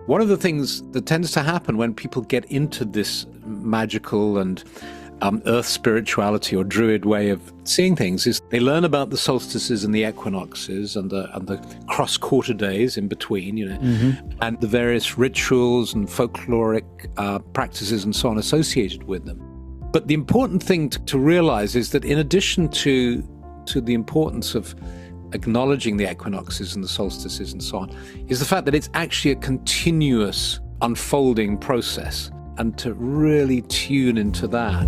One of the things that tends to happen when people get into this magical and earth spirituality or druid way of seeing things is they learn about the solstices and the equinoxes and the cross-quarter days in between, and the various rituals and folkloric practices and so on associated with them. But the important thing to realize is that in addition to the importance of acknowledging the equinoxes and the solstices and so on, is the fact that it's actually a continuous unfolding process, and to really tune into that.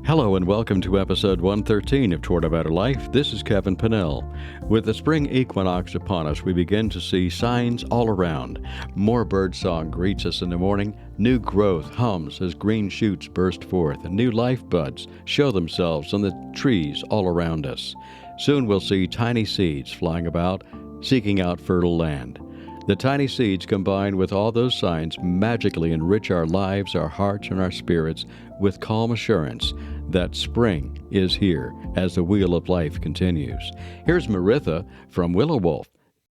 Hello and welcome to episode 113 of Toward a Better Life. This is Kevin Pennell. With the spring equinox upon us, we begin to see signs all around. More birdsong greets us in the morning. New growth hums as green shoots burst forth, and new life buds show themselves on the trees all around us. Soon we'll see tiny seeds flying about, seeking out fertile land. The tiny seeds combined with all those signs magically enrich our lives, our hearts, and our spirits with calm assurance that spring is here as the wheel of life continues. Here's Maritha from Willowolf,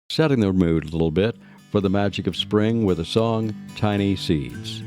setting the mood a little bit for the magic of spring with the song Tiny Seeds.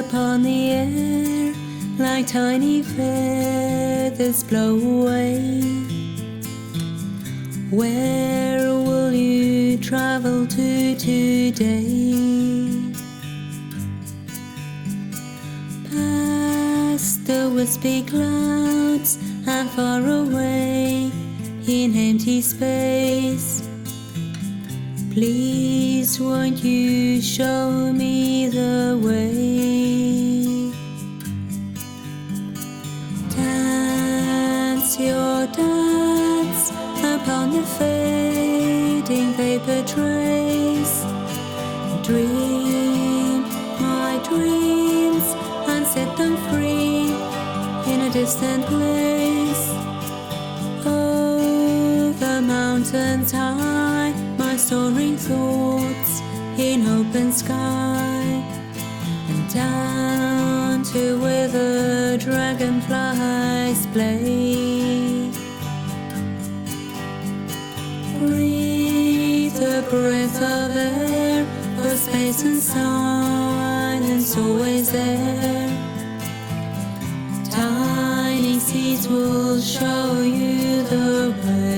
Upon the air, like tiny feathers blow away. Where will you travel to today? Past the wispy clouds and far away in empty space. Please won't you show me the way? Dance your dance upon the fading vapor trace. Dream my dreams and set them free in a distant place. Over mountains high, my soaring thoughts in open sky, and down to where the dragonflies play. Breathe a breath of air, for space and silence always there. Tiny seeds will show you the way.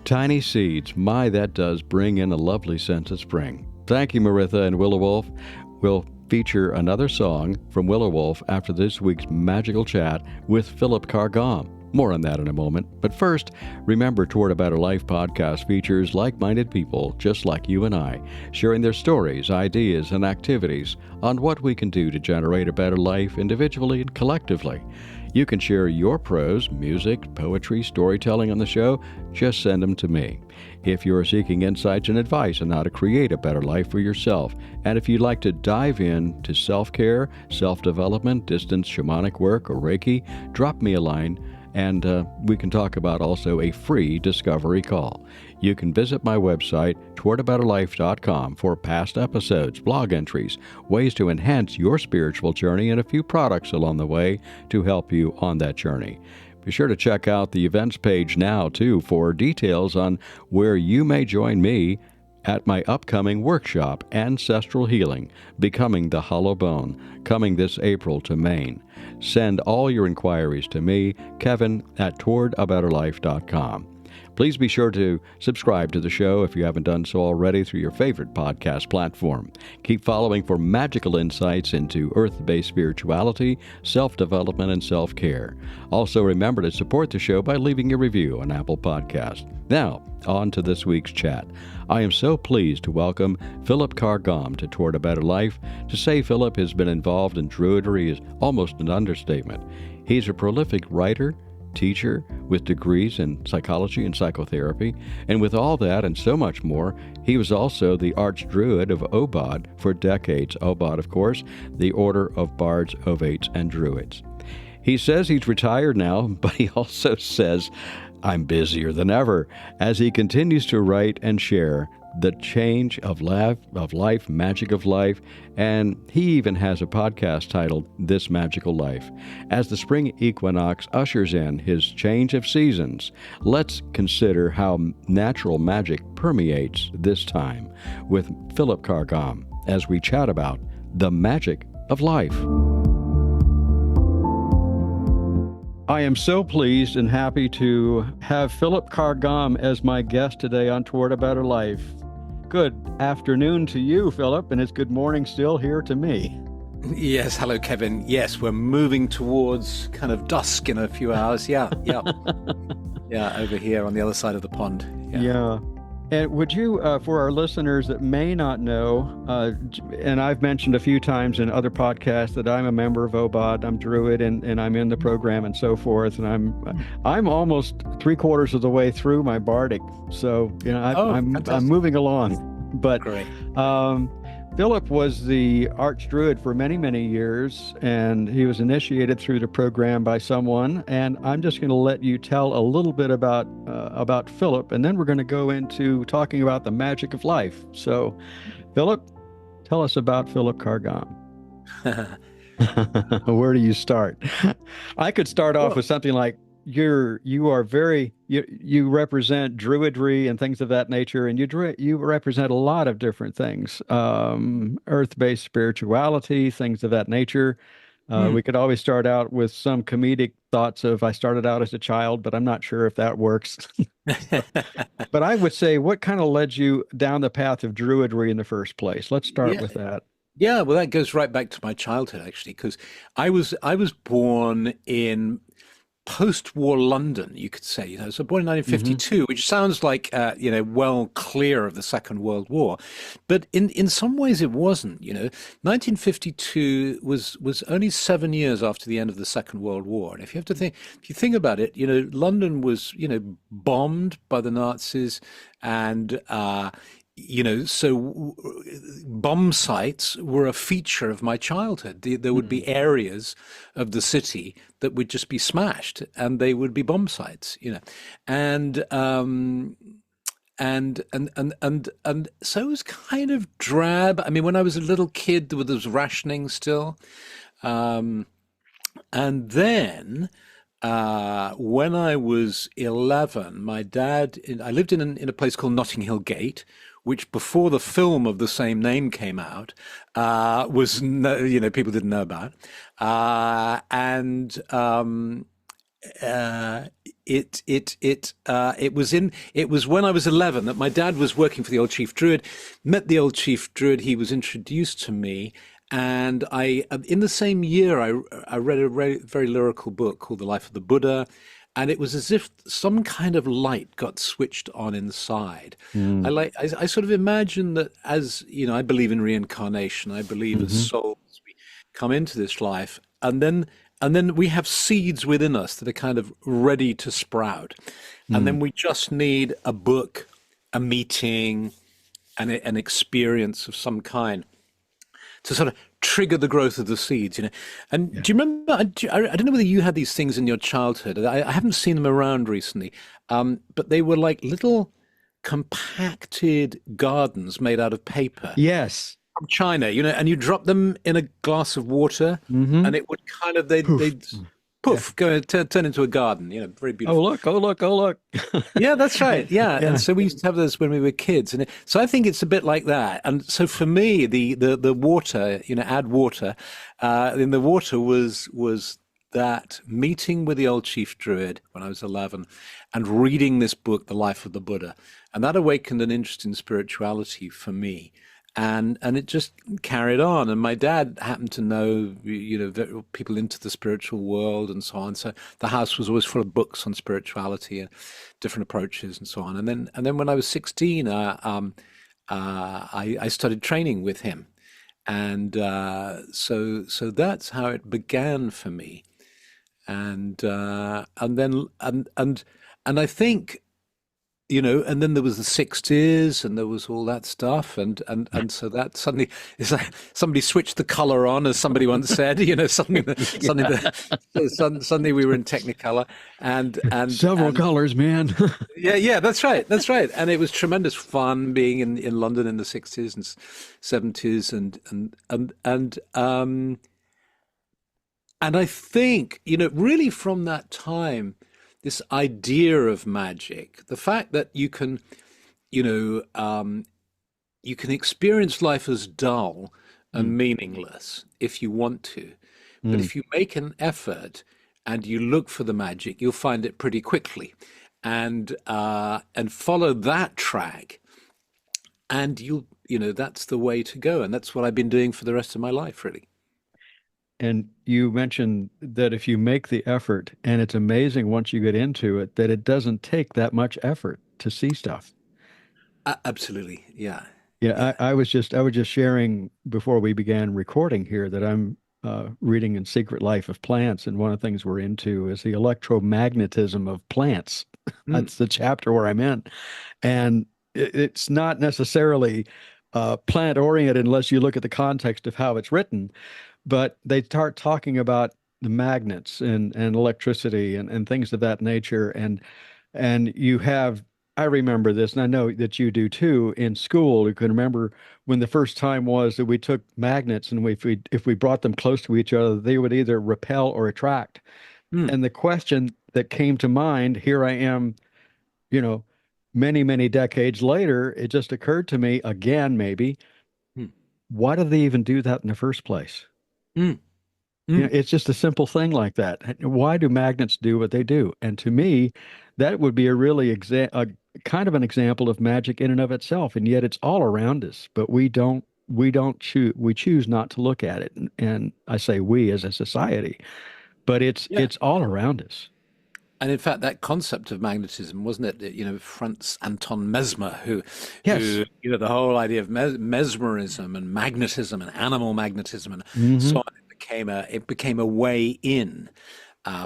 Tiny seeds, my, that does bring in a lovely sense of spring. Thank you, Maritha and Willowolf. We'll feature another song from Willowolf after this week's magical chat with Philip Carr-Gomm. More on that in a moment. But first, remember Toward a Better Life podcast features like-minded people just like you and I, sharing their stories, ideas, and activities on what we can do to generate a better life individually and collectively. You can share your prose, music, poetry, storytelling on the show. Just send them to me. If you're seeking insights and advice on how to create a better life for yourself, and if you'd like to dive into self-care, self-development, distance shamanic work, or Reiki, drop me a line, and we can talk about also a free discovery call. You can visit my website, towardabetterlife.com, for past episodes, blog entries, ways to enhance your spiritual journey, and a few products along the way to help you on that journey. Be sure to check out the events page now, too, for details on where you may join me at my upcoming workshop, Ancestral Healing, Becoming the Hollow Bone, coming this April to Maine. Send all your inquiries to me, Kevin, at towardabetterlife.com. Please be sure to subscribe to the show if you haven't done so already through your favorite podcast platform. Keep following for magical insights into earth-based spirituality, self-development, and self-care. Also, remember to support the show by leaving a review on Apple Podcasts. Now, on to this week's chat. I am so pleased to welcome Philip Carr-Gomm to Toward a Better Life. To say Philip has been involved in Druidry is almost an understatement. He's a prolific writer, teacher with degrees in psychology and psychotherapy, and with all that and so much more, he was also the Archdruid of OBOD for decades. OBOD, of course, the Order of Bards, Ovates, and Druids. He says he's retired now, but he also says, I'm busier than ever, as he continues to write and share the change of life, magic of life, and he even has a podcast titled This Magical Life. As the spring equinox ushers in his change of seasons, let's consider how natural magic permeates this time with Philip Carr-Gomm as we chat about the magic of life. I am so pleased and happy to have Philip Carr-Gomm as my guest today on Toward a Better Life. Good afternoon to you, Philip, and it's good morning still here to me. Yes, hello, Kevin. Yes, we're moving towards kind of dusk in a few hours. Yeah. Yeah, over here on the other side of the pond. Yeah. And would you, for our listeners that may not know, and I've mentioned a few times in other podcasts that I'm a member of OBOD, I'm Druid, and I'm in the program and so forth, and I'm almost 3/4 of the way through my Bardic, so I'm moving along. But great. Philip was the Archdruid for many, many years, and he was initiated through the program by someone. And I'm just going to let you tell a little bit about Philip, and then we're going to go into talking about the magic of life. So, Philip, tell us about Philip Carr-Gomm. Where do you start? I could start off with something like, you represent Druidry and things of that nature, and you represent a lot of different things, earth-based spirituality, things of that nature. We could always start out with some comedic thoughts of, I started out as a child, but I'm not sure if that works. But I would say, what kind of led you down the path of Druidry in the first place? Let's start with that. Yeah, well, that goes right back to my childhood, actually, because I was born in post-war London, you could say, so born in 1952, which sounds like, well clear of the Second World War. But in some ways it wasn't, 1952 was only 7 years after the end of the Second World War. And if you think about it, London was, bombed by the Nazis, and, so bomb sites were a feature of my childhood. There would be areas of the city that would just be smashed, and they would be bomb sites, and so it was kind of drab. I mean, when I was a little kid, there was rationing still, and then. When I was 11, my dad, I lived in a place called Notting Hill Gate, which before the film of the same name came out, was people didn't know about, it was when I was 11 that my dad was working for the old chief druid, met the old chief druid. He was introduced to me, And in the same year, I read a very lyrical book called The Life of the Buddha, and it was as if some kind of light got switched on inside. Mm. I sort of imagine that, as you know, I believe in reincarnation. I believe as Hmm. souls we come into this life, and then we have seeds within us that are kind of ready to sprout, and Mm. then we just need a book, a meeting, an experience of some kind to sort of trigger the growth of the seeds, you know. And Yeah. do you remember? I don't know whether you had these things in your childhood. I haven't seen them around recently, but they were like little compacted gardens made out of paper Yes. from China, you know, and you drop them in a glass of water, Hmm. and it would kind of they'd Poof. Yeah. poof go turn into a garden, you know, very Oh, beautiful. look. Oh, look. Oh, look. Yeah, that's right. Yeah, and Yeah. so we used to have those when we were kids, and so I think it's a bit like that. And so for me, the water, you know, add water, in the water was that meeting with the old chief druid when I was 11, and reading this book, The Life of the Buddha, and that awakened an interest in spirituality for me. And it just carried on. And my dad happened to know, you know, people into the spiritual world and so on. So the house was always full of books on spirituality and different approaches and so on. And then when I was 16, I started training with him, and so that's how it began for me. And I think, you know, and then there was the 60s and there was all that stuff, and so that suddenly it's like somebody switched the color on, as somebody once said, you know, suddenly we were in Technicolor, and and Several and colors, man. yeah, that's right, and it was tremendous fun being in London in the 60s and 70s, and I think, you know, really from that time, this idea of magic, the fact that you know, you can experience life as dull Mm. and meaningless if you want to, but Mm. if you make an effort and you look for the magic, you'll find it pretty quickly, and follow that track, and you know, that's the way to go, and that's what I've been doing for the rest of my life, really. And you mentioned that if you make the effort, and it's amazing once you get into it, that it doesn't take that much effort to see stuff. Absolutely, yeah, Yeah, yeah. I was just sharing before we began recording here that I'm reading in Secret Life of Plants, and one of the things we're into is the electromagnetism of plants. Mm, That's the chapter where I'm in, and it's not necessarily plant oriented unless you look at the context of how it's written. But they start talking about the magnets and electricity and things of that nature, and you have, I remember this, and I know that you do too, in school. You can remember when the first time was that we took magnets, and if we brought them close to each other, they would either repel or attract. mm, And the question that came to mind, here I am, you know, many, many decades later, it just occurred to me again, maybe, mm, why do they even do that in the first place? mm, You know, mm. it's just a simple thing like that. Why do magnets do what they do? And to me, that would be a really a kind of an example of magic in and of itself. And yet it's all around us, but we don't choose we choose not to look at it. And I say we as a society, but it's Yeah. it's all around us. And in fact, that concept of magnetism, wasn't it? You know, Franz Anton Mesmer, Yes. you know, the whole idea of mesmerism and magnetism and animal magnetism and Hmm. so on, it became a way in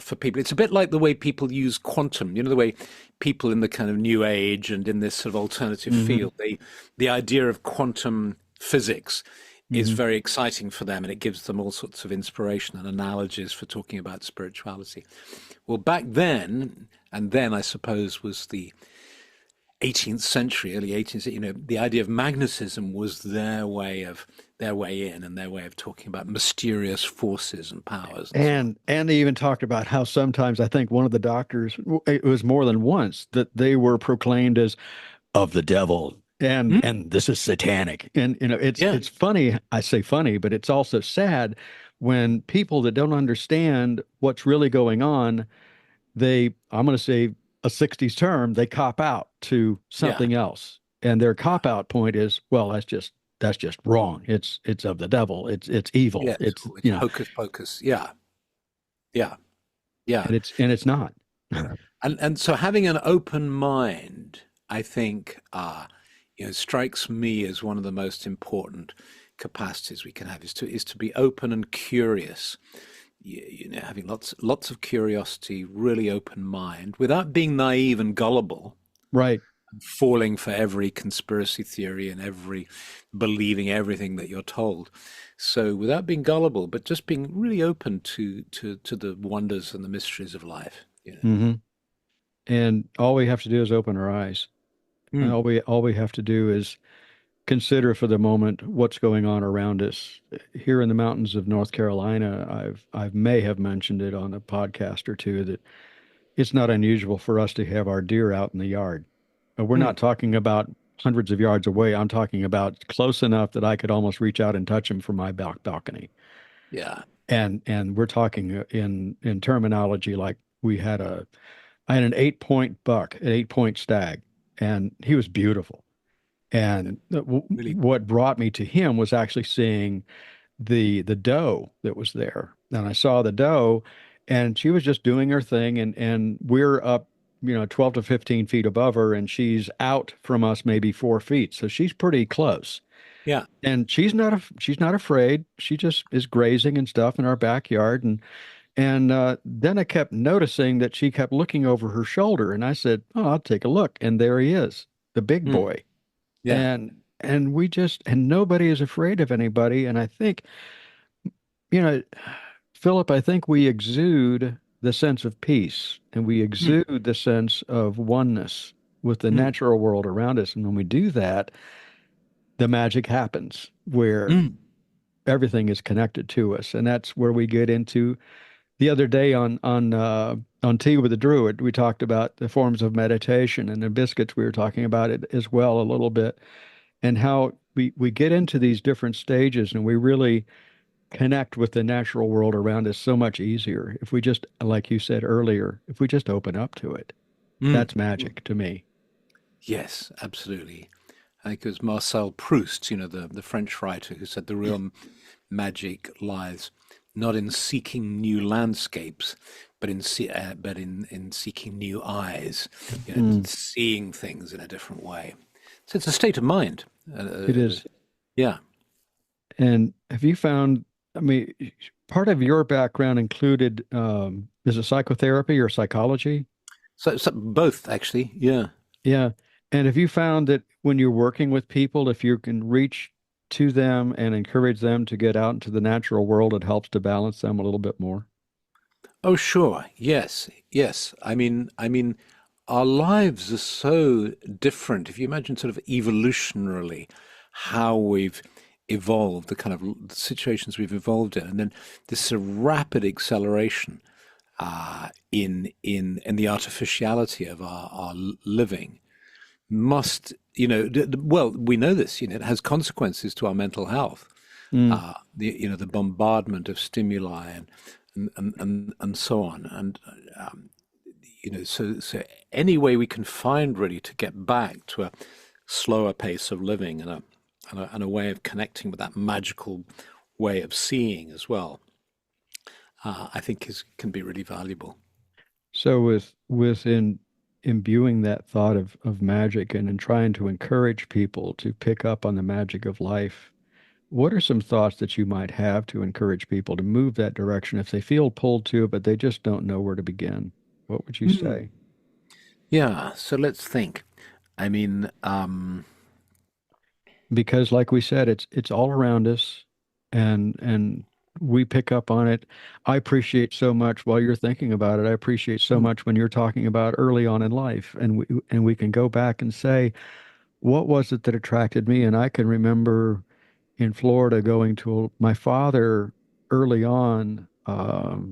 for people. It's a bit like the way people use quantum. You know, the way people in the kind of new age and in this sort of alternative Hmm. field, the idea of quantum physics is Hmm. very exciting for them, and it gives them all sorts of inspiration and analogies for talking about spirituality. Well, back then, and then I suppose was the 18th century, early 18th, you know, the idea of magnetism was their way in, and their way of talking about mysterious forces and powers and so on. And they even talked about how sometimes I think one of the doctors, it was more than once, that they were proclaimed as of the devil, and Mm, and this is satanic. And you know, it's yeah, it's funny, I say funny, but it's also sad when people that don't understand what's really going on, I'm going to say a 60s term, they cop out to yeah, something else. And their yeah, cop out point is, well, that's just that's just wrong. It's of the devil. It's evil. Yes, It's, oh, it's hocus pocus. Yeah, yeah, yeah. and it's not. And so having an open mind, I think, strikes me as one of the most important capacities we can have is to be open and curious. Having lots of curiosity, really open mind, without being naive and gullible, Right. falling for every conspiracy theory and every believing everything that you're told. So without being gullible, but just being really open to the wonders and the mysteries of life. Yeah. Hmm. And all we have to do is open our eyes. And Mm, all we have to do is consider for the moment what's going on around us. Here in the mountains of North Carolina, I may have mentioned it on a podcast or two that it's not unusual for us to have our deer out in the yard. We're mm, not talking about hundreds of yards away. I'm talking about close enough that I could almost reach out and touch them from my balcony. yeah. And we're talking in terminology like I had an 8 point buck, an 8 point stag, and he was beautiful. Yeah. And Really. what brought me to him was actually seeing the doe that was there. And I saw the doe, and she was just doing her thing, and we're up, 12 to 15 feet above her, and she's out from us maybe 4 feet. So she's pretty close. Yeah. And she's not afraid. She just is grazing and stuff in our backyard. And then I kept noticing that she kept looking over her shoulder, and I said, "Oh, I'll take a look." And there he is, the big Mm, boy. yeah. And nobody is afraid of anybody. And I think, you know, Philip, I think we exude the sense of peace, and we Mm, exude the sense of oneness with the mm, natural world around us. And when we do that, the magic happens where mm. everything is connected to us. And that's where we get into the other day on Tea with the Druid. We talked about the forms of meditation, and the biscuits, we were talking about it as well a little bit, and how we get into these different stages and we really connect with the natural world around us so much easier if we just, like you said earlier, if we just open up to it. Mm. That's magic to me. Yes, absolutely. I think it was Marcel Proust, the French writer, who said the real magic lies not in seeking new landscapes, but in seeking new eyes, Mm, seeing things in a different way. So it's a state of mind. it is. Yeah. And have you found, I mean, part of your background included, is it psychotherapy or psychology? So both actually. Yeah. Yeah. And have you found that when you're working with people, if you can reach to them and encourage them to get out into the natural world, it helps to balance them a little bit more? Oh, sure. Yes. Yes. I mean, our lives are so different. If you imagine sort of evolutionarily how we've evolved, the kind of situations we've evolved in, and then this sort of rapid acceleration in the artificiality of our living must, well, we know this, it has consequences to our mental health. Mm. The bombardment of stimuli and so on. And so any way we can find really to get back to a slower pace of living and a way of connecting with that magical way of seeing as well, I think can be really valuable. So within imbuing that thought of magic and in trying to encourage people to pick up on the magic of life, what are some thoughts that you might have to encourage people to move that direction if they feel pulled to it, but they just don't know where to begin? What would you Mm. say? Yeah, so let's think. I mean, Because like we said, it's all around us, and we pick up on it. I appreciate so much while you're thinking about it. I appreciate so mm, much when you're talking about early on in life, and we can go back and say, what was it that attracted me? And I can remember in Florida going to my father early on,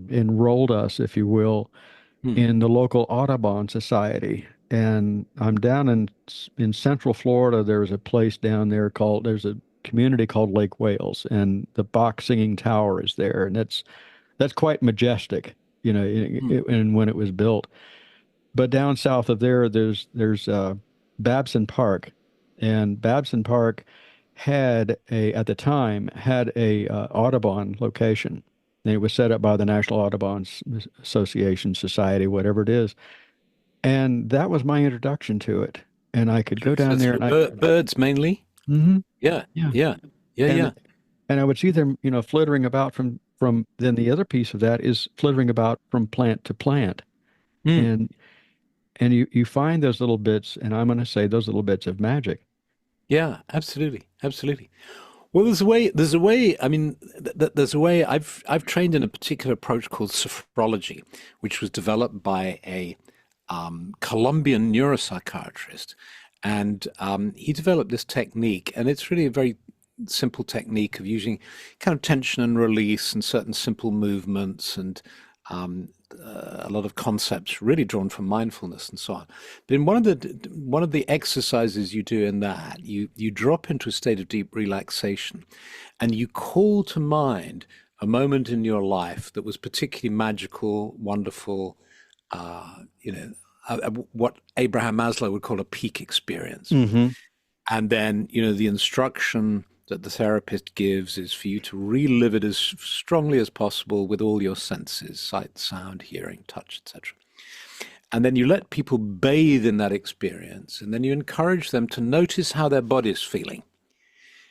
enrolled us, if you will, mm, in the local Audubon Society. And I'm down in Central Florida. There's a place down there there's a community called Lake Wales, and the Bach Singing Tower is there, and that's quite majestic, mm, and when it was built. But down south of there, there's Babson Park, and Babson Park at the time, had a Audubon location. And it was set up by the National Audubon Association, Society, whatever it is. And that was my introduction to it. And I could go down there and birds mainly. Mhm. Yeah, Yeah. yeah, yeah, And yeah. and I was either, flittering about from then the other piece of that is flittering about from plant to plant. Mm. And you find those little bits, and I'm going to say those little bits of magic. Yeah, absolutely, absolutely. Well, there's a way. I mean, there's a way. I've trained in a particular approach called sophrology, which was developed by a Colombian neuropsychiatrist, and he developed this technique, and it's really a very simple technique of using kind of tension and release and certain simple movements and a lot of concepts really drawn from mindfulness and so on. But in one of the exercises you do in that, you drop into a state of deep relaxation, and you call to mind a moment in your life that was particularly magical, wonderful, what Abraham Maslow would call a peak experience. Mm-hmm. And then, the instruction that the therapist gives is for you to relive it as strongly as possible with all your senses, sight, sound, hearing, touch, etc. And then you let people bathe in that experience, and then you encourage them to notice how their body's feeling.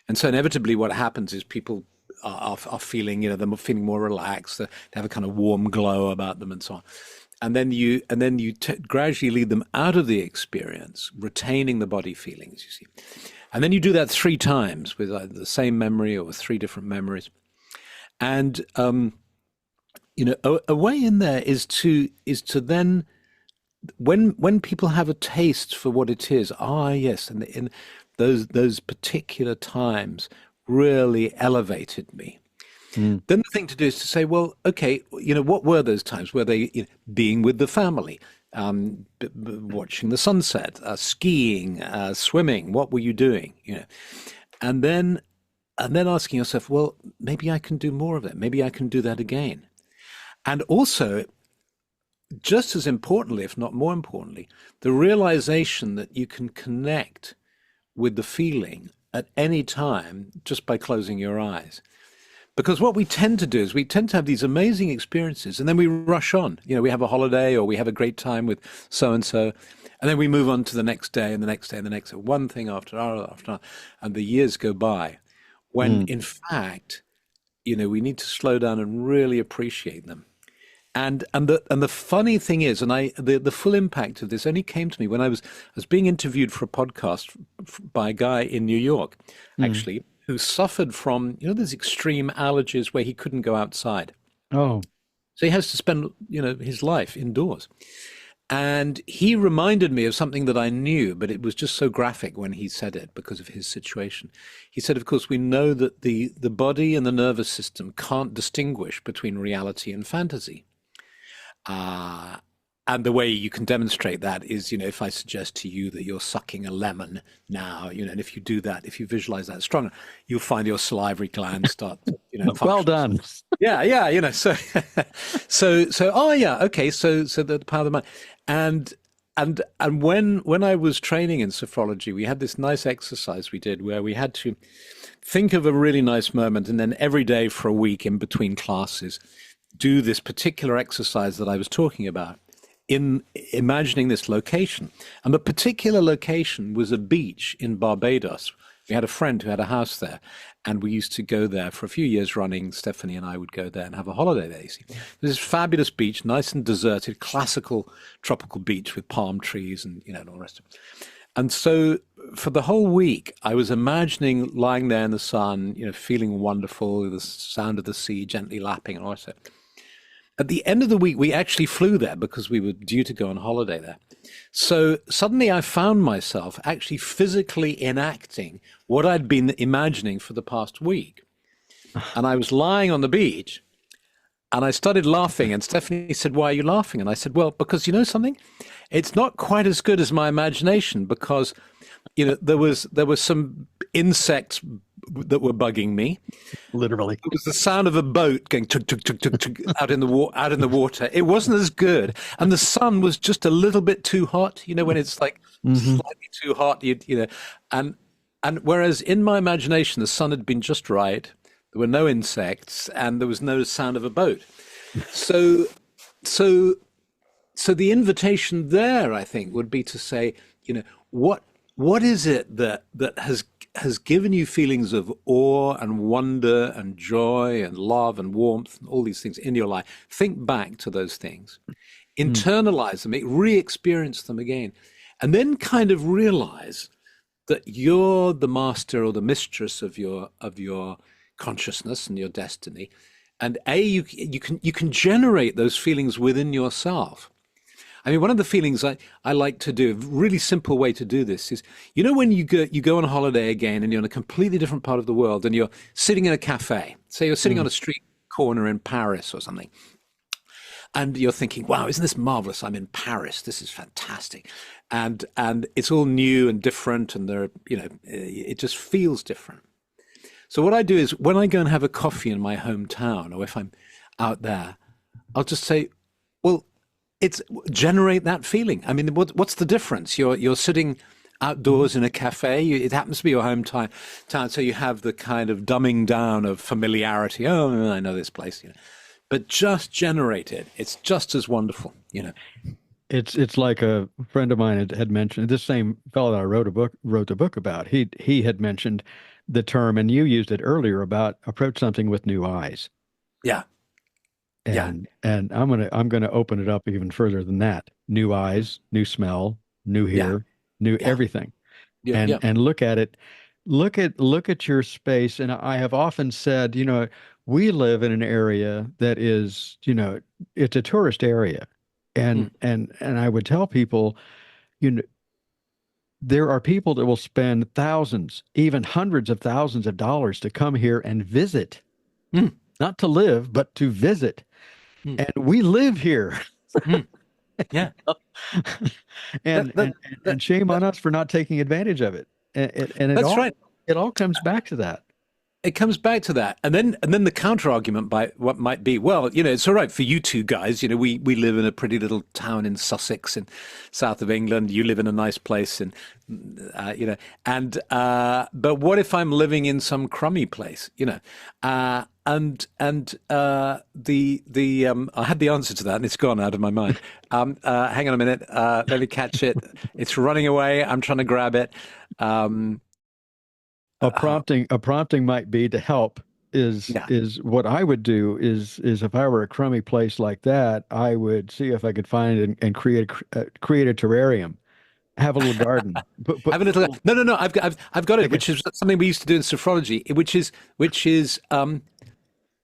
And so inevitably what happens is people are feeling, they're feeling more relaxed, they have a kind of warm glow about them and so on. And then you gradually lead them out of the experience, retaining the body feelings, you see. And then you do that 3 times with either the same memory or with 3 different memories. And, a way in there is to then, when people have a taste for what it is, yes, and in those particular times really elevated me. Then the thing to do is to say, well, okay, what were those times? Were they being with the family, watching the sunset, skiing, swimming? What were you doing? And then asking yourself, well, maybe I can do more of that. Maybe I can do that again. And also, just as importantly, if not more importantly, the realization that you can connect with the feeling at any time just by closing your eyes. Because what we tend to do is we tend to have these amazing experiences, and then we rush on. We have a holiday, or we have a great time with so-and-so, and then we move on to the next day and the next day and the next day, one thing after another, and the years go by. When in fact, we need to slow down and really appreciate them. And the funny thing is, and the full impact of this only came to me when I was being interviewed for a podcast by a guy in New York, actually, who suffered from, those extreme allergies where he couldn't go outside. Oh. So he has to spend, his life indoors. And he reminded me of something that I knew, but it was just so graphic when he said it because of his situation. He said, of course, we know that the body and the nervous system can't distinguish between reality and fantasy. And the way you can demonstrate that is, if I suggest to you that you're sucking a lemon now, and if you do that, if you visualize that stronger, you'll find your salivary glands start to, well done. Yeah, so okay, so the power of the mind. And when I was training in sophrology, we had this nice exercise we did where we had to think of a really nice moment, and then every day for a week in between classes, do this particular exercise that I was talking about, in imagining this location. And the particular location was a beach in Barbados. We had a friend who had a house there, and we used to go there for a few years running. Stephanie and I would go there and have a holiday there, you see. This fabulous beach, nice and deserted, classical tropical beach with palm trees and, and all the rest of it. And so for the whole week, I was imagining lying there in the sun, feeling wonderful, the sound of the sea gently lapping and all that stuff. At the end of the week, we actually flew there because we were due to go on holiday there. So suddenly I found myself actually physically enacting what I'd been imagining for the past week. And I was lying on the beach, and I started laughing, and Stephanie said, "Why are you laughing?" And I said, "Well, because you know something? It's not quite as good as my imagination, because there was some insects that were bugging me. Literally, it was the sound of a boat going tuk, tuk, tuk, tuk, tuk, out in the water. It wasn't as good, and the sun was just a little bit too hot. When it's like slightly too hot, and And whereas in my imagination, the sun had been just right, there were no insects, and there was no sound of a boat. So, so, so the invitation there, I think, would be to say, what what is it that has given you feelings of awe and wonder and joy and love and warmth and all these things in your life? Think back to those things, Mm. internalize them, re-experience them again, and then kind of realize that you're the master or the mistress of your consciousness and your destiny, and you can generate those feelings within yourself. I mean, one of the feelings I like to do, a really simple way to do this is, when you go on holiday again and you're in a completely different part of the world and you're sitting in a cafe, say you're sitting on Mm. a street corner in Paris or something, and you're thinking, wow, isn't this marvelous? I'm in Paris. This is fantastic. And it's all new and different, and it just feels different. So what I do is when I go and have a coffee in my hometown, or if I'm out there, I'll just say, well, it's generate that feeling. I mean, what's the difference? You're sitting outdoors in a cafe. It happens to be your hometown, so you have the kind of dumbing down of familiarity. Oh, I know this place, but just generate it. It's just as wonderful. It's like a friend of mine had mentioned, this same fellow that I wrote the book about. He had mentioned the term, and you used it earlier, about approach something with new eyes. Yeah, yeah, And I'm gonna open it up even further than that. New eyes, new smell, new yeah, hear, new yeah, everything. yeah, And yeah. look at it. Look at your space. And I have often said, we live in an area that is, it's a tourist area. Mm, And I would tell people, you know, there are people that will spend thousands, even hundreds of thousands of dollars to come here and visit, mm, not to live, but to visit. mm, And we live here. mm. Yeah, that, and that, and that, and shame that, on us for not taking advantage of it. And it that's all right. it all comes back to that. It comes back to that, and then the counter argument by what might be, well, it's all right for you two guys. We live in a pretty little town in Sussex, in south of England. You live in a nice place, and but what if I'm living in some crummy place? The I had the answer to that, and it's gone out of my mind. Hang on a minute, let me catch it. It's running away. I'm trying to grab it. Um, A prompting might be to help yeah. is what I would do is if I were a crummy place like that, I would see if I could find and create a terrarium, have a little garden, put Have a little. little No, no, no. I've got it, take which is something we used to do in sophrology, which is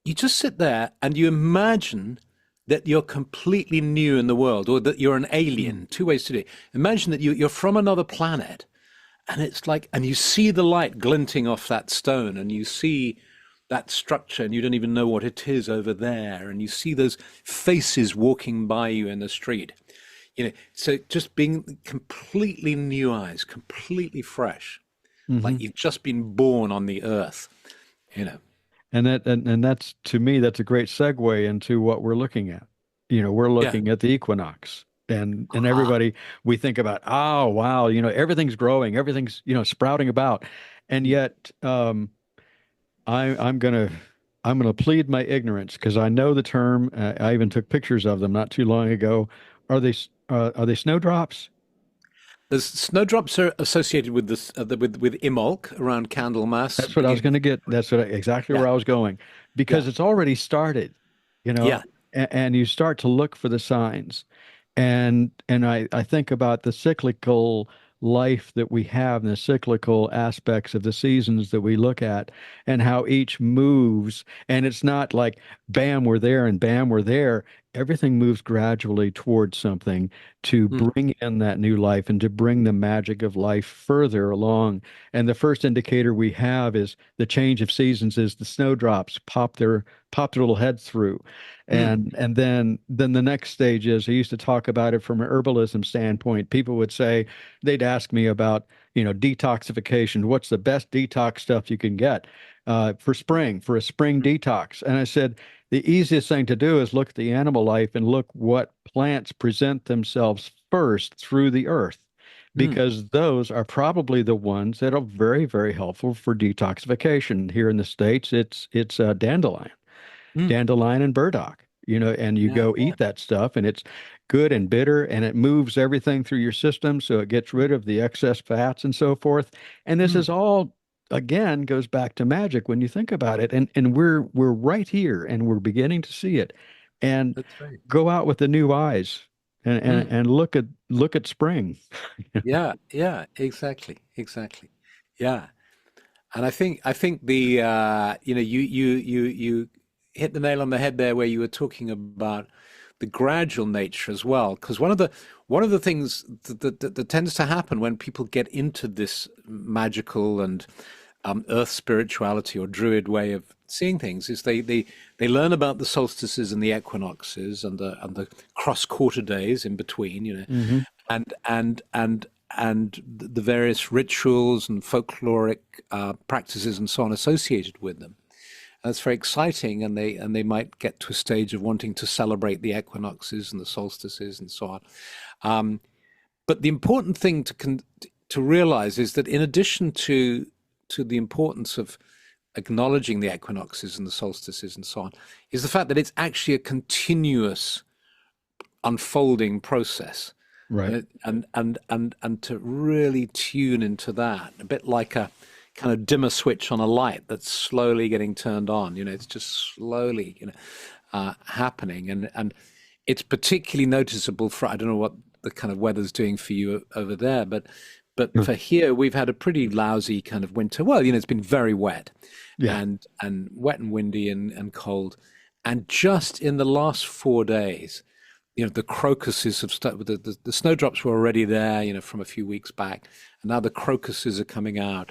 you just sit there and you imagine that you're completely new in the world, or that you're an alien. Two ways to do it. Imagine that you're from another planet, and it's like, and you see the light glinting off that stone, and you see that structure, and you don't even know what it is over there, and you see those faces walking by you in the street. So just being completely new eyes, completely fresh, like Mhm. you've just been born on the earth, you know. And that's, to me, that's a great segue into what we're looking at. We're Yeah. looking at the equinox, and Ah. everybody, we think about, oh wow, everything's growing, everything's sprouting about, and Mm. yet I I'm gonna plead my ignorance because I know the term. I even took pictures of them not too long ago. Are they snowdrops? There's snowdrops are associated with this with Imbolc around Candlemas, That's what I was going beginning. to get. That's exactly Yeah, where I was going, yeah, because it's already started, yeah. and you start to look for the signs. And I think about the cyclical life that we have and the cyclical aspects of the seasons that we look at, and how each moves. And it's not like bam, we're there, and bam, we're there. Everything moves gradually towards something to Mm, bring in that new life and to bring the magic of life further along. And the first indicator we have is the change of seasons, is the snowdrops pop their little heads through. mm, And then the next stage is, I used to talk about it from an herbalism standpoint. People would say, they'd ask me about, detoxification. What's the best detox stuff you can get for a spring detox? And I said, the easiest thing to do is look at the animal life and look what plants present themselves first through the earth. Mm. because those are probably the ones that are very, very helpful for detoxification. Here in the States, it's Mm. dandelion and burdock, and you Yeah, go yeah. eat that stuff and it's good and bitter and it moves everything through your system. So it gets rid of the excess fats and so forth. And this Mm. is all, again, goes back to magic when you think about it. And we're right here and we're beginning to see it and That's right. go out with the new eyes Mm. and look at spring. Yeah, yeah, exactly, exactly. Yeah. And I think the you hit the nail on the head there where you were talking about the gradual nature as well. Because one of the things that tends to happen when people get into this magical and earth spirituality or druid way of seeing things is they learn about the solstices and the equinoxes and the cross quarter days in between, Hmm. and the various rituals and folkloric practices and so on associated with them. And it's very exciting, and they might get to a stage of wanting to celebrate the equinoxes and the solstices and so on. But the important thing to realize is that in addition to the importance of acknowledging the equinoxes and the solstices and so on, is the fact that it's actually a continuous unfolding process. Right. And to really tune into that, a bit like a kind of dimmer switch on a light that's slowly getting turned on. It's just slowly, happening, and it's particularly noticeable for, I don't know what the kind of weather's doing for you over there, but Yeah. for here we've had a pretty lousy kind of winter. Well, it's been very wet, Yeah. and wet and windy and cold, and just in the last 4 days, the crocuses have started. The snowdrops were already there, from a few weeks back, and now the crocuses are coming out,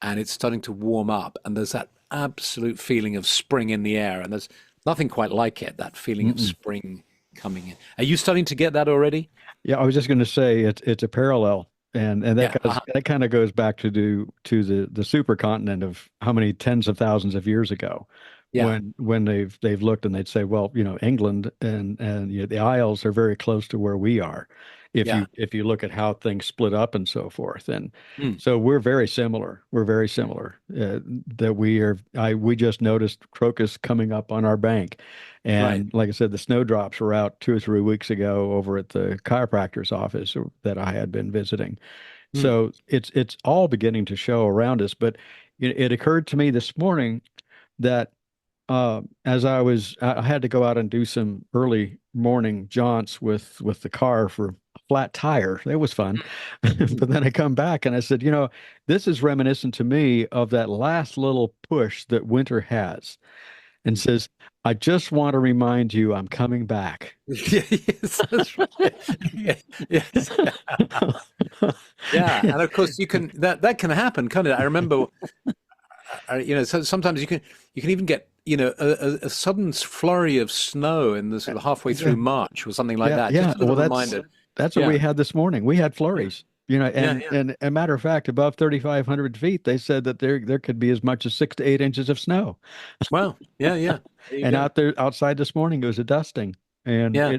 and it's starting to warm up, and there's that absolute feeling of spring in the air, and there's nothing quite like it. That feeling of Mm-mm. spring coming in. Are you starting to get that already? Yeah, I was just going to say it's a parallel, and Yeah. that kind of goes back to the supercontinent of how many tens of thousands of years ago, Yeah. when they've looked and they'd say, well, England and the Isles are very close to where we are, Yeah. if you look at how things split up and so forth, and Mm. so we're very similar. We're very similar. That we just noticed crocus coming up on our bank. Right. And like I said, the snowdrops were out 2 or 3 weeks ago over at the chiropractor's office that I had been visiting. Mm. So it's all beginning to show around us. But it occurred to me this morning that as I had to go out and do some early morning jaunts with the car for a flat tire. That was fun. Mm. But then I come back and I said, this is reminiscent to me of that last little push that winter has and Mm. says, I just want to remind you I'm coming back. Yeah, yes, that's right. Yeah, yes. Yeah, and of course that can happen, can't it? I remember, so sometimes you can even get, a sudden flurry of snow in the sort of halfway Yeah, through March or something like yeah, that. yeah. Just as a Well, reminder. that's what we Yeah, had this morning. We had yeah, flurries, yeah, and yeah. and a matter of fact, above 3,500 feet, they said that there could be as much as 6 to 8 inches of snow. Wow. Yeah, yeah. There you And go. outside this morning, it was a dusting, and Yeah.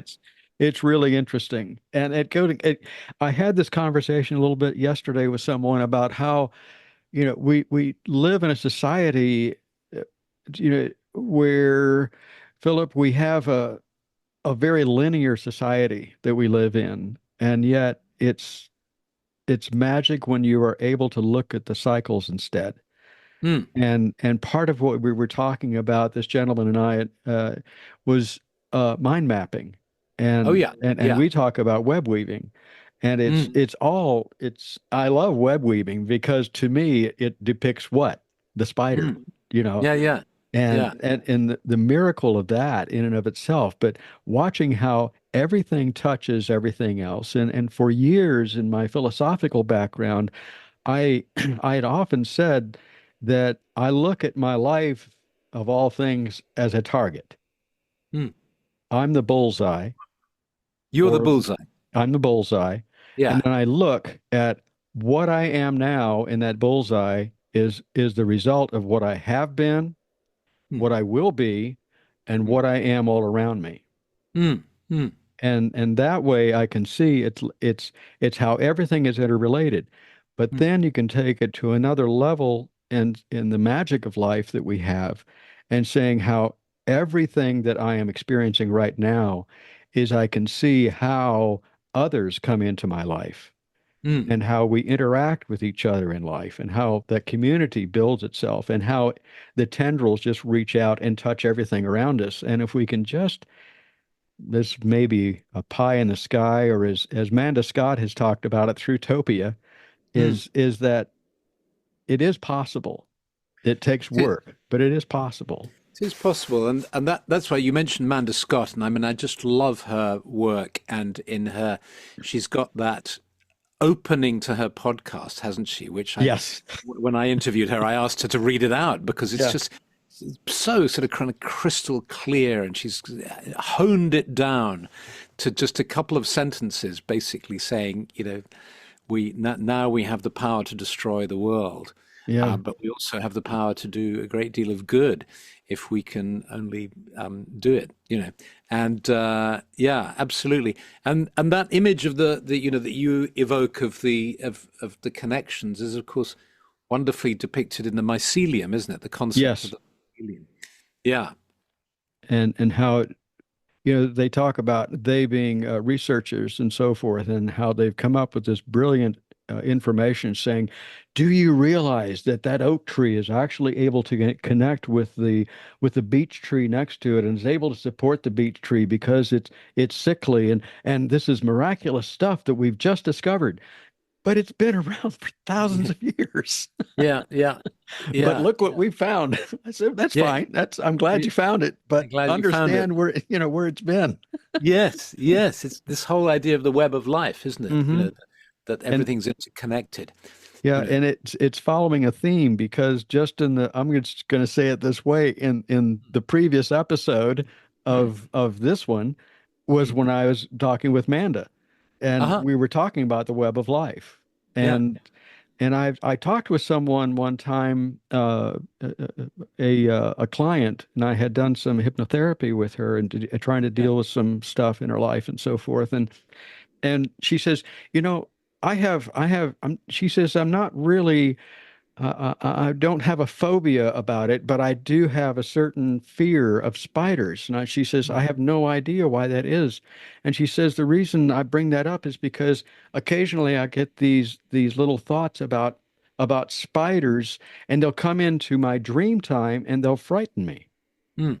it's really interesting. And I had this conversation a little bit yesterday with someone about how we live in a society, uh, where Philip, we have a very linear society that we live in, and yet it's magic when you are able to look at the cycles instead. Mm. And part of what we were talking about, this gentleman and I, was mind mapping, Oh and yeah. and Yeah. we talk about web weaving, and Mm. it's I love web weaving because to me it depicts what? The spider, Mm. you know, Yeah, yeah. Yeah. and the miracle of that in and of itself, but watching how everything touches everything else, and for years in my philosophical background, I I had often said that I look at my life of all things as a target. Mm. I'm the bullseye, You're the or bullseye. I'm the bullseye, and Yeah. then I look at what I am now, and that bullseye is the result of what I have been, Mm. what I will be, and Mm. what I am all around me. Mm. Mm. And that way I can see it's how everything is interrelated. But Mm, then you can take it to another level in the magic of life that we have, and saying how everything that I am experiencing right now is I can see how others come into my life mm. and how we interact with each other in life and how that community builds itself and how the tendrils just reach out and touch everything around us. And if we can just, this may be a pie in the sky, or as Manda Scott has talked about it through Topia, Mm. is that it is possible. It takes work, but it is possible. It is possible, and that's why you mentioned Manda Scott, and I mean I just love her work, and in her, she's got that opening to her podcast, hasn't she? Which Yes. when I interviewed her, I asked her to read it out because it's Yeah. just so sort of kind of crystal clear, and she's honed it down to just a couple of sentences, basically saying, now we have the power to destroy the world. Yeah. But we also have the power to do a great deal of good if we can only do it. And yeah, absolutely. And that image of the that you evoke of the connections is, of course, wonderfully depicted in the mycelium, isn't it? The concept of Yes. the mycelium. Yeah. And how they talk about they being researchers and so forth, and how they've come up with this brilliant information saying, do you realize that that oak tree is actually able to connect with the beech tree next to it, and is able to support the beech tree because it's sickly, and this is miraculous stuff that we've just discovered, but it's been around for thousands of years. Yeah. Yeah. But Yeah. look what we found. I said, that's Yeah. fine. I'm glad you found it, I'm but glad you found it. understand where it's been. Yes, yes. It's this whole idea of the web of life, isn't it? Hmm. That And everything's interconnected. yeah, You know. and it's following a theme, because just I'm just going to say it this way, in the previous episode Mm, of this one was mm. when I was talking with Manda, and Uh-huh. we were talking about the web of life. Yeah. And I talked with someone one time, a client, and I had done some hypnotherapy with her, and trying to Yeah. deal with some stuff in her life and so forth. And she says, she says, I'm not really, I don't have a phobia about it, but I do have a certain fear of spiders. And she says, I Mm, have no idea why that is. And she says, the reason I bring that up is because occasionally I get these little thoughts about spiders, and they'll come into my dream time and they'll frighten me. mm,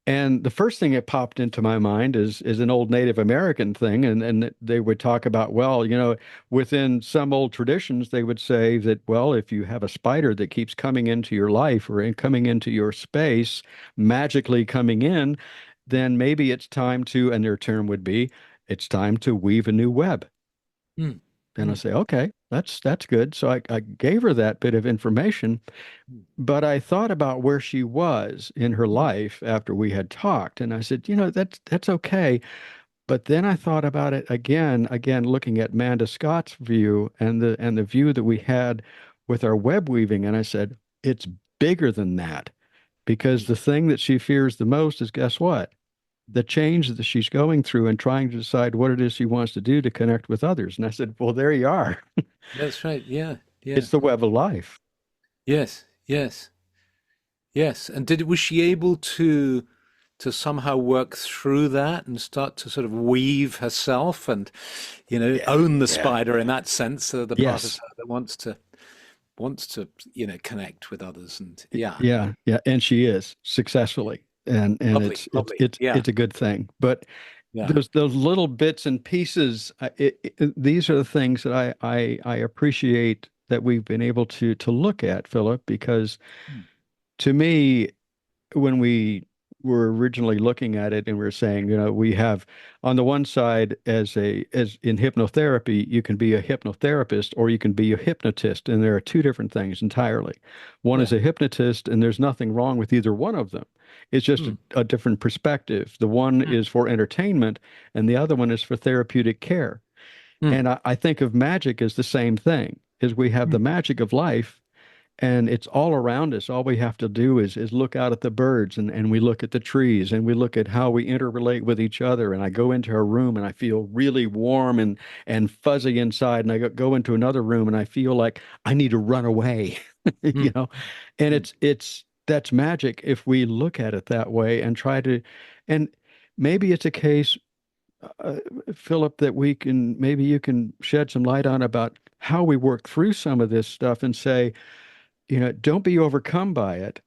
And the first thing that popped into my mind is an old Native American thing, and they would talk about, well, within some old traditions, they would say that, well, if you have a spider that keeps coming into your life, or coming into your space, magically coming in, then maybe it's time to, and their term would be, it's time to weave a new web. mm, And I mm, say, okay, that's good. So I gave her that bit of information. mm, But I thought about where she was in her mm, life after we had talked, and I said, that's okay. But then I thought about it again, looking at Manda Scott's view, and the view that we had with our web weaving, and I said, it's bigger than that, because mm. the thing that she fears the most is, guess what? The change that she's going through and trying to decide what it is she wants to do to connect with others. And I said, well, there you are. That's right. Yeah. Yeah. It's the web of life. Yes. Yes. Yes. And was she able to somehow work through that and start to sort of weave herself and, Yeah. own the Yeah. spider in that sense, the part of Yes. her that wants to connect with others, and yeah. Yeah, yeah, and she is successfully, and Lovely, it's it's lovely. it's Yeah. it's a good thing. But Yeah. those little bits and pieces, these are the things that I appreciate that we've been able to look at, Philip, because Mm. to me, when we were originally looking at it, and we were saying, we have on the one side, as in hypnotherapy, you can be a hypnotherapist or you can be a hypnotist, and there are two different things entirely. One is Yeah. a hypnotist, and there's nothing wrong with either one of them. It's just Mm. a different perspective. The one Mm. is for entertainment, and the other one is for therapeutic care. Mm. And I think of magic as the same thing, is we have the Mm. magic of life, and it's all around us. All we have to do is look out at the birds, and we look at the trees, and we look at how we interrelate with each other. And I go into a room and I feel really warm and fuzzy inside, and I go into another room and I feel like I need to run away, Mm, you know. And mm. it's that's magic if we look at it that way and try to, and maybe it's a case, uh, Philip, that we can, maybe you can shed some light on about how we work through some of this stuff and say, don't be overcome by it,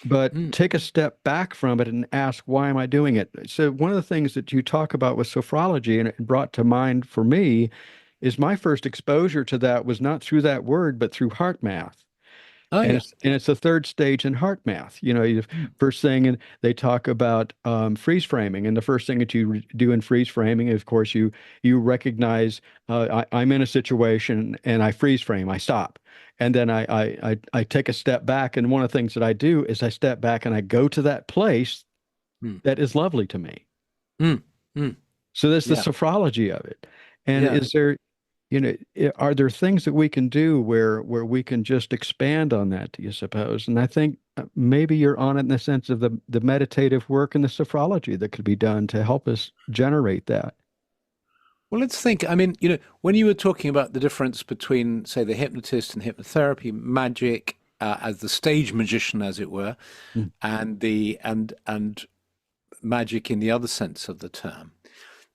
but Mm. take a step back from it and ask, why am I doing it? So one of the things that you talk about with sophrology, and it brought to mind for me, is my first exposure to that was not through that word, but through heart math. Oh And yeah. it's the third stage in heart math. Mm, First thing, and they talk about freeze framing, and the first thing that you do in freeze framing, of course, you recognize I'm in a situation and I freeze frame, I stop, and then I take a step back, and one of the things that I do is I step back and I go to that place mm, that is lovely to me. mm, mm. So there's the Yeah. sophrology of it. And Yeah. is there, are there things that we can do where we can just expand on that, do you suppose? And I think maybe you're on it in the sense of the meditative work and the sophrology that could be done to help us generate that. Well, let's think. I mean, when you were talking about the difference between, say, the hypnotist and hypnotherapy, magic as the stage magician, as it were, Mm. and and magic in the other sense of the term.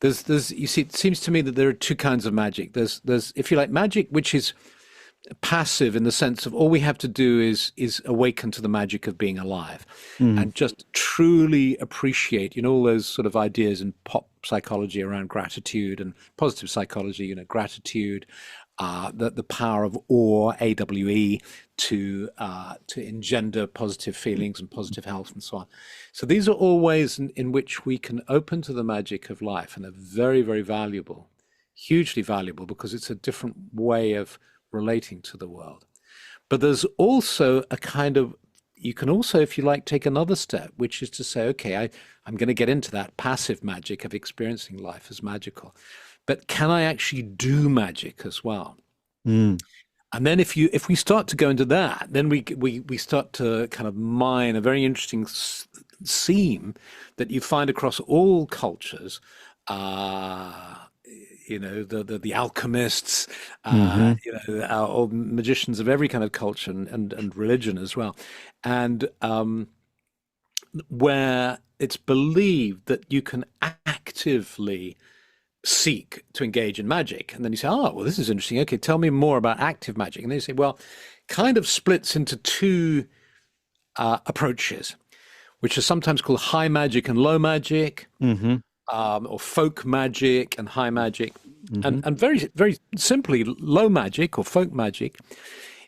There's you see, it seems to me that there are two kinds of magic. There's if you like magic, which is passive in the sense of all we have to do is awaken to the magic of being alive Mm. and just truly appreciate, all those sort of ideas in pop psychology around gratitude and positive psychology, gratitude, the power of awe, AWE, to engender positive feelings and positive health and so on. So these are all ways in which we can open to the magic of life, and they're very, very valuable, hugely valuable, because it's a different way of relating to the world. But there's also a kind of, you can also, if you like, take another step, which is to say, okay, I'm going to get into that passive magic of experiencing life as magical. But can I actually do magic as well? Mm. And then if we start to go into that, then we start to kind of mine a very interesting seam that you find across all cultures. The alchemists, Hmm. all magicians of every kind of culture and religion as well, and where it's believed that you can actively seek to engage in magic. And then you say, oh, well, this is interesting. Okay, tell me more about active magic. And they say, well, kind of splits into two approaches, which are sometimes called high magic and low magic, Hmm. or folk magic and high magic. Hmm. And very, very simply, low magic or folk magic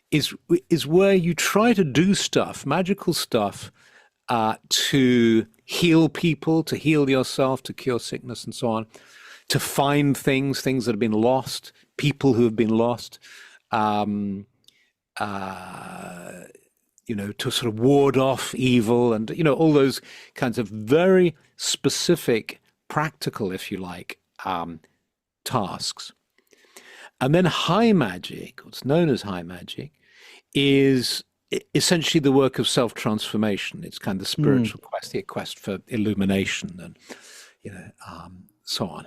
is where you try to do stuff, magical stuff, to heal people, to heal yourself, to cure sickness and so on, to find things that have been lost, people who have been lost, to sort of ward off evil and, all those kinds of very specific, practical, if you like, tasks. And then high magic, what's known as high magic, is essentially the work of self-transformation. It's kind of the Mm. spiritual quest, the quest for illumination and, so on.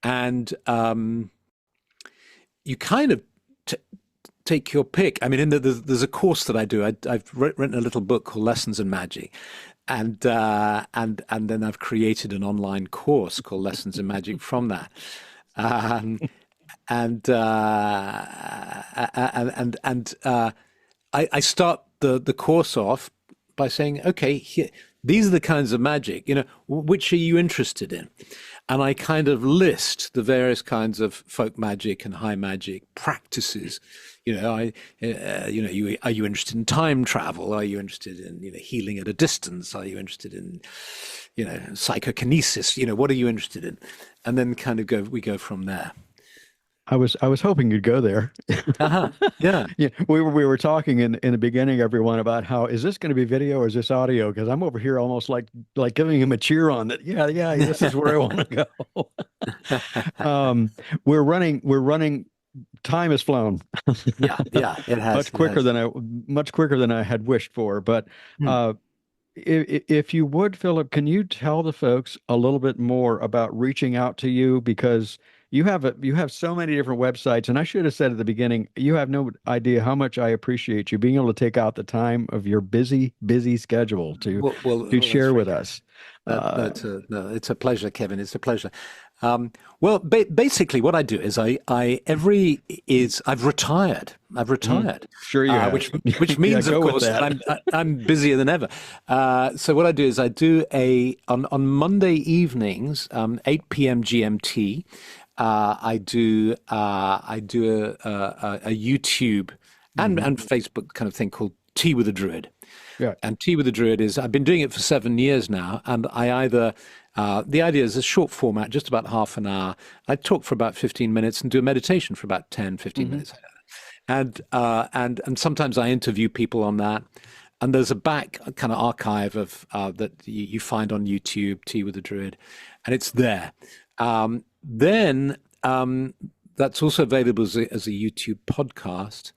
And you kind of take your pick. I mean, there's a course that I do. I've written a little book called Lessons in Magic, and then I've created an online course called Lessons in Magic from that. Um, and I start the course off by saying, okay, here, these are the kinds of magic, which are you interested in? And I kind of list the various kinds of folk magic and high magic practices. Are you interested in time travel? Are you interested in, healing at a distance? Are you interested in, psychokinesis? What are you interested in? And then kind of we go from there. I was hoping you'd go there. Uh-huh. Yeah. Yeah, we were talking in the beginning, everyone, about how is this going to be video or is this audio? Because I'm over here almost like giving him a cheer on that. Yeah, this is where I want to go. We're running time has flown. Yeah, it has. Much quicker than I had wished for. But Hmm. if you would, Philip, can you tell the folks a little bit more about reaching out to you? Because you have so many different websites, and I should have said at the beginning, you have no idea how much I appreciate you being able to take out the time of your busy schedule to That's share very with kind. us. No, Uh, it's a pleasure, Kevin. It's a pleasure. Basically, what I do is I've retired. I've mhm. retired, Sure you have. which Yeah, means, of go with course, that that. I'm busier than ever. So what I do is I do on Monday evenings, 8 p.m. GMT. I do a YouTube Hmm. and Facebook kind of thing called Tea with a Druid. Yeah. And Tea with a Druid is, I've been doing it for 7 years now. And the idea is a short format, just about half an hour. I talk for about 15 minutes and do a meditation for about 10, 15 Hmm. minutes. And sometimes I interview people on that. And there's a back kind of archive of that you find on YouTube, Tea with a Druid, and it's there. Then that's also available as a YouTube podcast.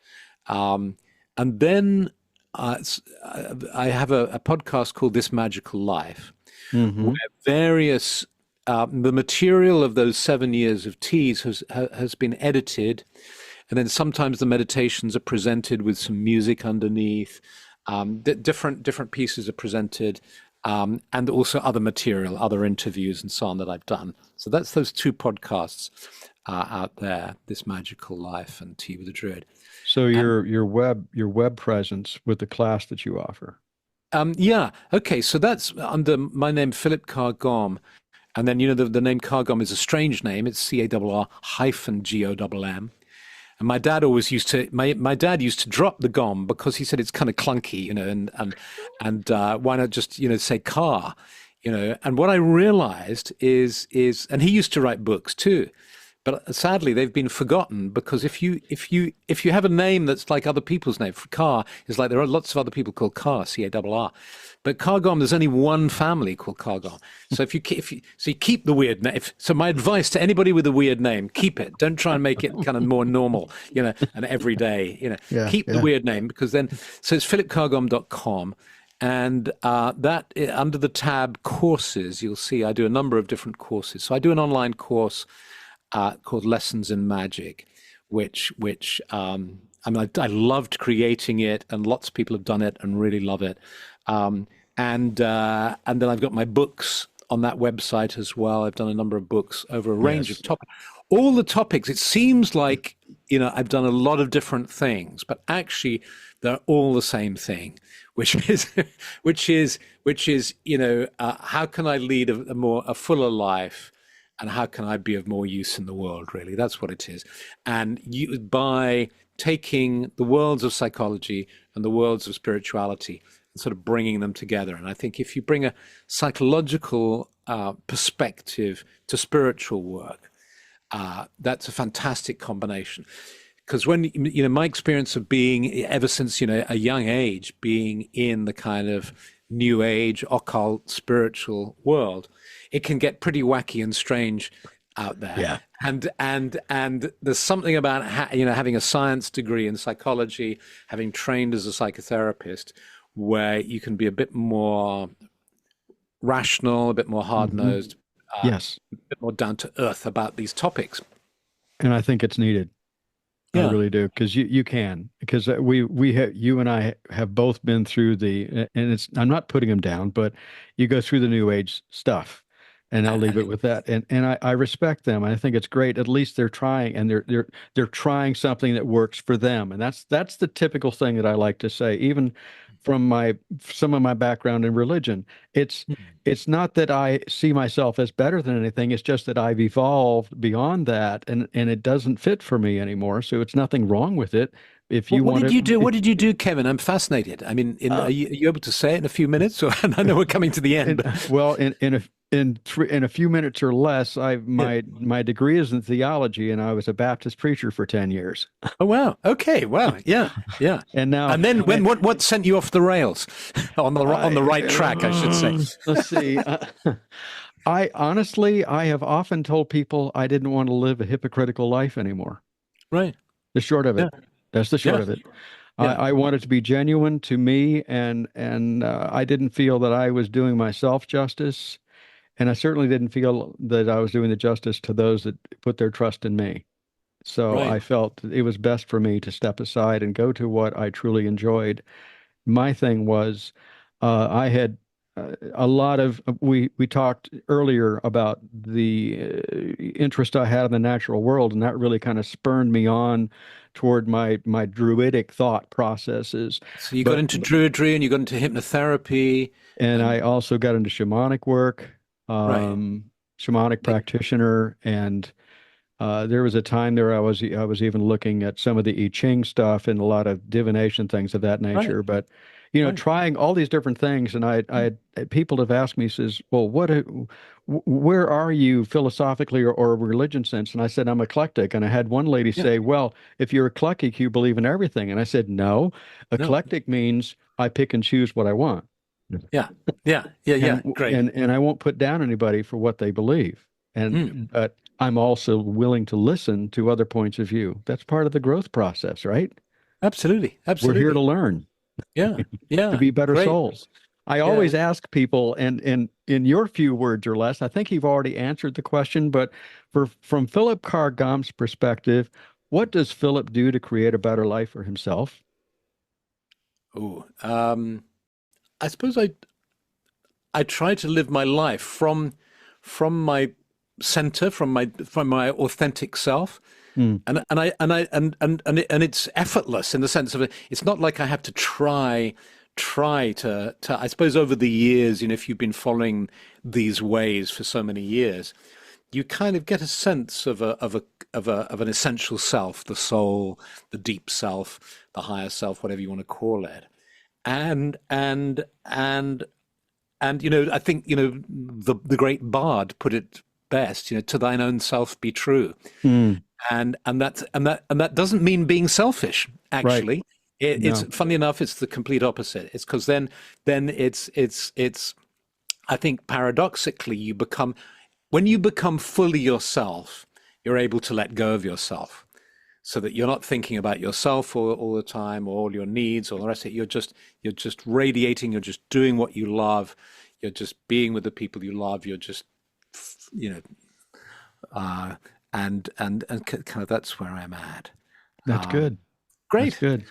And then I have a podcast called This Magical Life, where Hmm. various the material of those 7 years of teas has been edited, and then sometimes the meditations are presented with some music underneath. Different pieces are presented, and also other material, other interviews, and so on that I've done. So that's those two podcasts out there: This Magical Life and Tea with a Druid. So And your web presence with the class that you offer. yeah, okay, so that's under my name, Philip Carr-Gomm. And then, the name Carr-Gomm is a strange name. It's Carr hyphen Gomm. And my dad always used to, my dad used to drop the Gomm because he said it's kind of clunky, and why not just, say Carr, And what I realized and he used to write books too. But sadly, they've been forgotten because if you have a name that's like other people's name, Carr is like there are lots of other people called Carr, Carr. But Carr-Gomm, there's only one family called Carr-Gomm. So you keep the weird name. So my advice to anybody with a weird name, keep it. Don't try and make it kind of more normal, and everyday. Yeah, Keep the yeah. weird name because then. So it's philipcargomm.com. And under the tab courses, you'll see I do a number of different courses. So I do an online course called Lessons in Magic, which I loved creating it, and lots of people have done it and really love it. And then I've got my books on that website as well. I've done a number of books over a range of Yes. topics. All the topics. It seems like I've done a lot of different things, but actually they're all the same thing, which is how can I lead a fuller life, and how can I be of more use in the world? Really, that's what it is. And by taking the worlds of psychology and the worlds of spirituality and sort of bringing them together. And I think if you bring a psychological perspective to spiritual work, that's a fantastic combination. Because when my experience of being ever since a young age, being in the kind of new age occult spiritual world, it can get pretty wacky and strange out there. Yeah. And there's something about having a science degree in psychology, having trained as a psychotherapist, where you can be a bit more rational, a bit more Hmm. hard-nosed, Yes. a bit more down to earth about these topics. And I think it's needed. I Yeah. really do, because you can, because you and I have both been through and I'm not putting them down, but you go through the new age stuff, and I'll leave it with that. And I respect them. I think it's great. At least they're trying, and they're trying something that works for them. And that's the typical thing that I like to say, even from some of my background in religion. It's not that I see myself as better than anything. It's just that I've evolved beyond that, and it doesn't fit for me anymore. So it's nothing wrong with it. If you What want did you do? to, What did you do, Kevin? I'm fascinated. I mean, are you able to say it in a few minutes? Or I know we're coming to the end. well, in a few minutes or less, Yeah. my degree is in theology, and I was a Baptist preacher for 10 years. Oh wow. Okay. Wow. Yeah. Yeah. And now, And then what sent you off the rails on the right track, I should say. let's see. I honestly, I have often told people I didn't want to live a hypocritical life anymore. Right. The short of Yeah. it. That's the short Yeah. of it. Yeah. I wanted to be genuine to me, and I didn't feel that I was doing myself justice, and I certainly didn't feel that I was doing the justice to those that put their trust in me. So Right. I felt it was best for me to step aside and go to what I truly enjoyed. My thing was, I had a lot of we talked earlier about the interest I had in the natural world, and that really kind of spurred me on toward my druidic thought processes. So you got But into Druidry and you got into hypnotherapy and I and also got into shamanic work, right. shamanic practitioner, and there was a time there I was even looking at some of the I Ching stuff and a lot of divination things of that Right. nature. But Right. trying all these different things, and I people have asked me, says, "Well, where are you philosophically or religion sense?" And I said, "I'm eclectic." And I had one lady Yeah. say, "Well, if you're eclectic, you believe in everything." And I said, "No, No. eclectic means I pick and choose what I want." Yeah. Yeah. Yeah. Yeah. and Great. and I won't put down anybody for what they believe. Mm. But I'm also willing to listen to other points of view. That's part of the growth process, right? Absolutely. We're here to Absolutely. learn, Yeah. to Yeah. be better Great. souls. I Yeah. always ask people, and in your few words or less, I think you've already answered the question, but from Philip Carr-Gomm's perspective, what does Philip do to create a better life for himself? Oh, I suppose I try to live my life from my center, from my authentic self. Hmm. And it's effortless in the sense of it's not like I have to try to I suppose over the years, if you've been following these ways for so many years, you kind of get a sense of an essential self, the soul, the deep self, the higher self, whatever you want to call it. And I think the great bard put it best, to thine own self be true. Hmm. And that doesn't mean being selfish, Right. actually. It's No. funny enough, it's the complete opposite. It's because then it's I think paradoxically when you become fully yourself, you're able to let go of yourself, so that you're not thinking about yourself all the time, or all your needs, or the rest of it. You're just radiating. You're just doing what you love. You're just being with the people you love. You're just, you know, and kind of that's where I'm at. That's good. That's Great. good.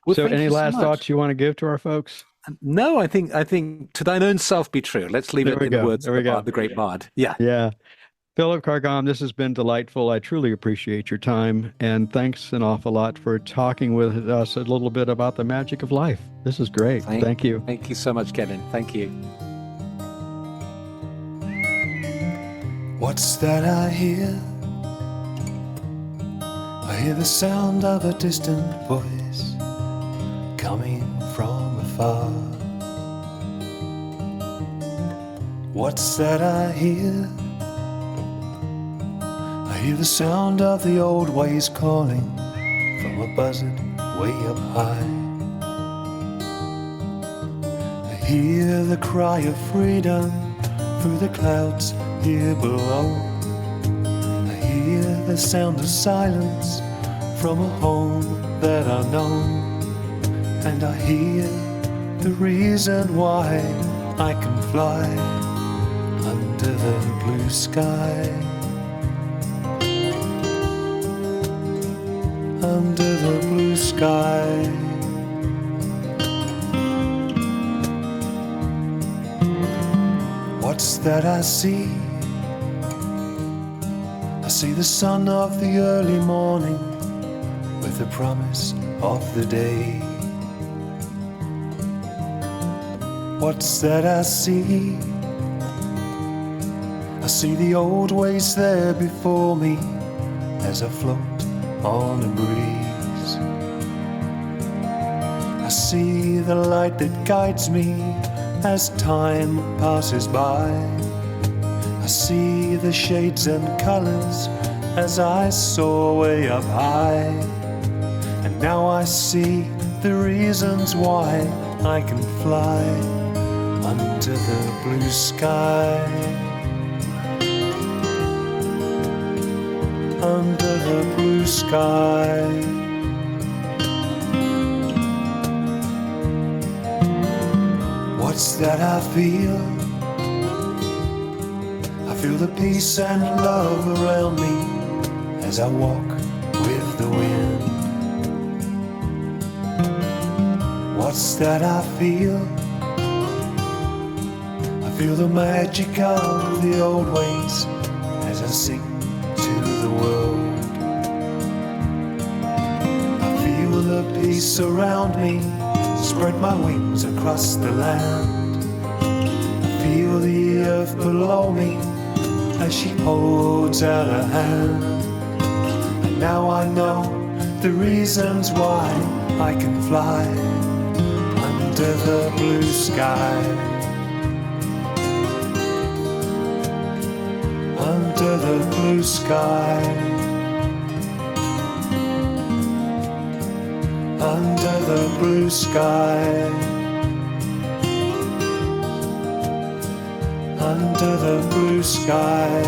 Well, So thank any you so last much. thoughts you want to give to our folks? No, I think to thine own self be true. Let's leave There it we in the go. words There of we go. the great bard. Yeah. Yeah. Philip Carr-Gomm, this has been delightful. I truly appreciate your time. And thanks an awful lot for talking with us a little bit about the magic of life. This is great. Thank you. Thank you so much, Kevin. Thank you. What's that I hear? I hear the sound of a distant voice coming from afar. What's that I hear? I hear the sound of the old ways calling from a buzzard way up high. I hear the cry of freedom through the clouds here below. I hear the sound of silence from a home that I know. And I hear the reason why I can fly under the blue sky. Under the blue sky. What's that I see? I see the sun of the early morning with the promise of the day. What's that I see? I see the old ways there before me as I float on a breeze. I see the light that guides me as time passes by. I see the shades and colors as I soar way up high. And now I see the reasons why I can fly under the blue sky. Under the blue sky. What's that I feel? I feel the peace and love around me as I walk with the wind. What's that I feel? I feel the magic of the old ways as I sing to the world. I feel the peace around me, spread my wings across the land. I feel the earth below me as she holds out her hand. And now I know the reasons why I can fly under the blue sky. Under the blue sky. Under the blue sky. Under the blue sky.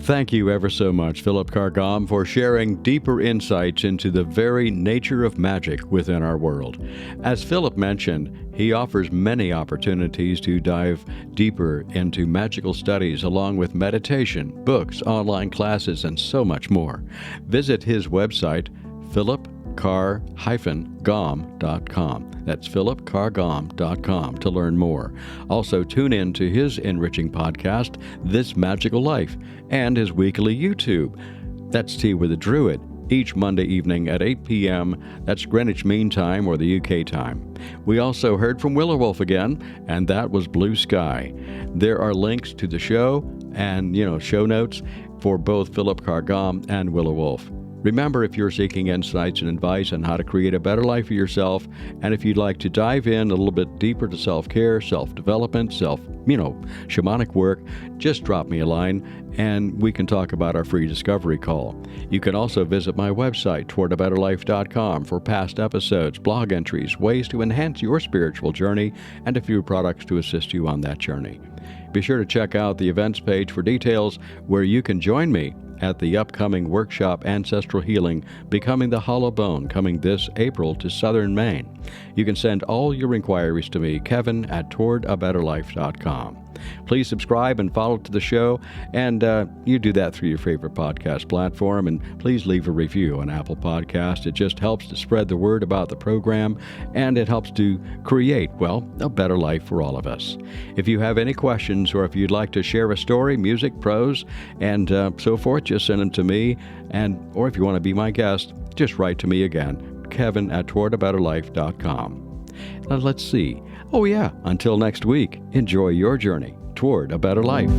Thank you ever so much, Philip Carr-Gomm, for sharing deeper insights into the very nature of magic within our world. As Philip mentioned, he offers many opportunities to dive deeper into magical studies along with meditation, books, online classes, and so much more. Visit his website, philipcarr-gomm.com. That's philipcarr-gomm.com to learn more. Also, tune in to his enriching podcast, This Magical Life, and his weekly YouTube. That's Tea with a Druid, each Monday evening at 8 p.m. That's Greenwich Mean Time or the UK time. We also heard from Willowolf again, and that was Blue Sky. There are links to the show and, show notes for both Philip Carr-Gomm and Willowolf. Remember, if you're seeking insights and advice on how to create a better life for yourself, and if you'd like to dive in a little bit deeper to self-care, self-development, shamanic work, just drop me a line and we can talk about our free discovery call. You can also visit my website, towardabetterlife.com, for past episodes, blog entries, ways to enhance your spiritual journey, and a few products to assist you on that journey. Be sure to check out the events page for details where you can join me at the upcoming workshop Ancestral Healing, Becoming the Hollow Bone, coming this April to Southern Maine. You can send all your inquiries to me, Kevin at towardabetterlife.com. Please subscribe and follow to the show, and you do that through your favorite podcast platform, and please leave a review on Apple Podcasts. It just helps to spread the word about the program, and it helps to create, a better life for all of us. If you have any questions, or if you'd like to share a story, music, prose, and so forth, just send them to me, or if you want to be my guest, just write to me again, Kevin at towardabetterlife.com. Now let's see. Until next week, enjoy your journey toward a better life.